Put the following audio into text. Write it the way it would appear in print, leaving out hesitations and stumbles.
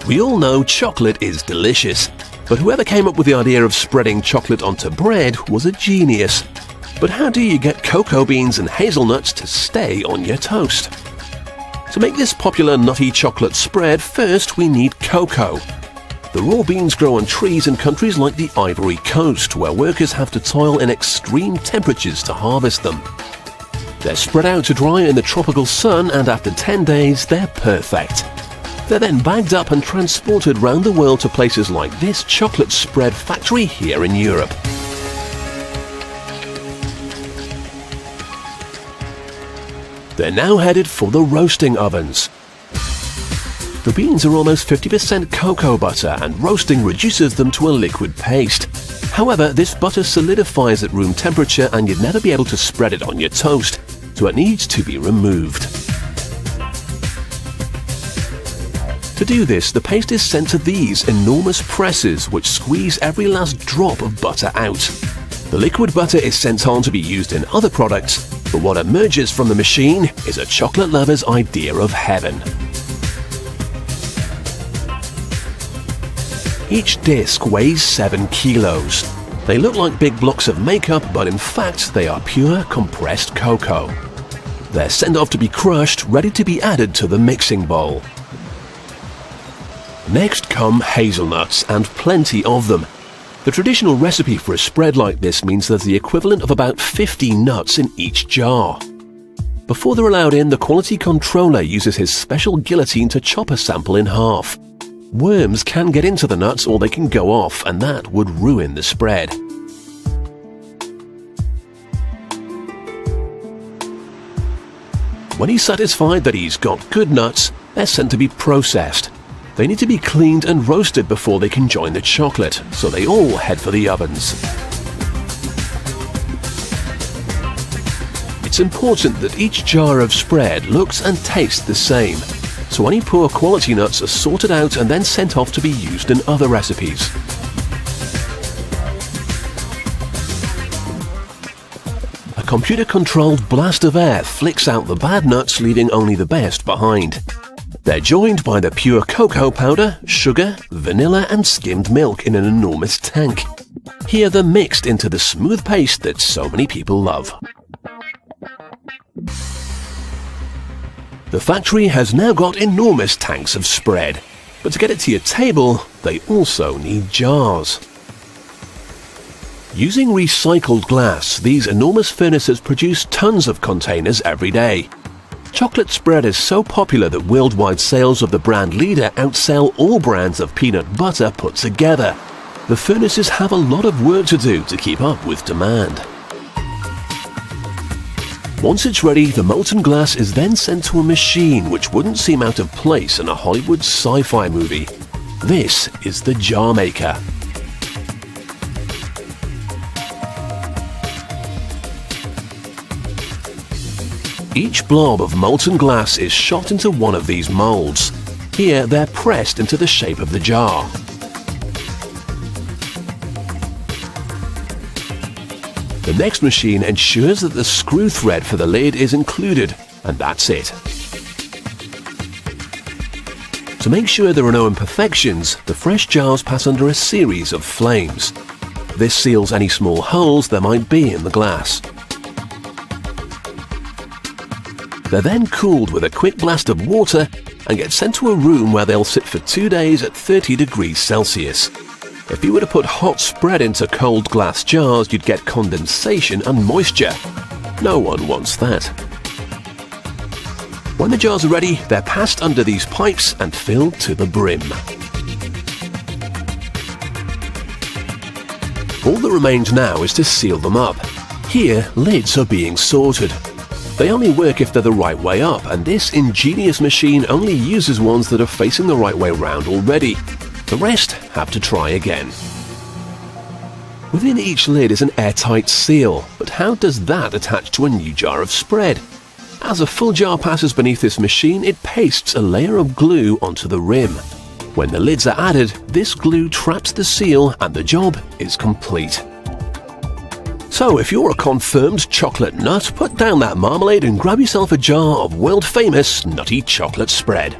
We all know chocolate is delicious, but whoever came up with the idea of spreading chocolate onto bread was a genius. But how do you get cocoa beans and hazelnuts to stay on your toast? To make this popular nutty chocolate spread, first we need cocoa. The raw beans grow on trees in countries like the Ivory Coast, where workers have to toil in extreme temperatures to harvest them. They're spread out to dry in the tropical sun, and after 10 days they're perfect. They're then bagged up and transported round the world to places like this chocolate spread factory here in Europe. They're now headed for the roasting ovens. The beans are almost 50% cocoa butter, and roasting reduces them to a liquid paste. However, this butter solidifies at room temperature and you'd never be able to spread it on your toast, so it needs to be removed. To do this, the paste is sent to these enormous presses which squeeze every last drop of butter out. The liquid butter is sent on to be used in other products, but what emerges from the machine is a chocolate lover's idea of heaven. Each disc weighs 7 kilos. They look like big blocks of makeup, but in fact they are pure compressed cocoa. They're sent off to be crushed, ready to be added to the mixing bowl. Next come hazelnuts, and plenty of them. The traditional recipe for a spread like this means there's the equivalent of about 50 nuts in each jar. Before they're allowed in, the quality controller uses his special guillotine to chop a sample in half. Worms can get into the nuts or they can go off, and that would ruin the spread. When he's satisfied that he's got good nuts, they're sent to be processed. They need to be cleaned and roasted before they can join the chocolate, so they all head for the ovens. It's important that each jar of spread looks and tastes the same, so any poor quality nuts are sorted out and then sent off to be used in other recipes. A computer-controlled blast of air flicks out the bad nuts, leaving only the best behind. They're joined by the pure cocoa powder, sugar, vanilla and skimmed milk in an enormous tank. Here they're mixed into the smooth paste that so many people love. The factory has now got enormous tanks of spread, but to get it to your table, they also need jars. Using recycled glass, these enormous furnaces produce tons of containers every day. Chocolate spread is so popular that worldwide sales of the brand leader outsell all brands of peanut butter put together. The furnaces have a lot of work to do to keep up with demand. Once it's ready, the molten glass is then sent to a machine which wouldn't seem out of place in a Hollywood sci-fi movie. This is the jar maker. Each blob of molten glass is shot into one of these molds. Here they're pressed into the shape of the jar. The next machine ensures that the screw thread for the lid is included, and that's it. To make sure there are no imperfections, the fresh jars pass under a series of flames. This seals any small holes there might be in the glass. They're then cooled with a quick blast of water and get sent to a room where they'll sit for 2 days at 30 degrees Celsius. If you were to put hot spread into cold glass jars, you'd get condensation and moisture. No one wants that. When the jars are ready, they're passed under these pipes and filled to the brim. All that remains now is to seal them up. Here, lids are being sorted. They only work if they're the right way up, and this ingenious machine only uses ones that are facing the right way round already. The rest have to try again. Within each lid is an airtight seal, but how does that attach to a new jar of spread? As a full jar passes beneath this machine, it pastes a layer of glue onto the rim. When the lids are added, this glue traps the seal and the job is complete. So if you're a confirmed chocolate nut, put down that marmalade and grab yourself a jar of world-famous nutty chocolate spread.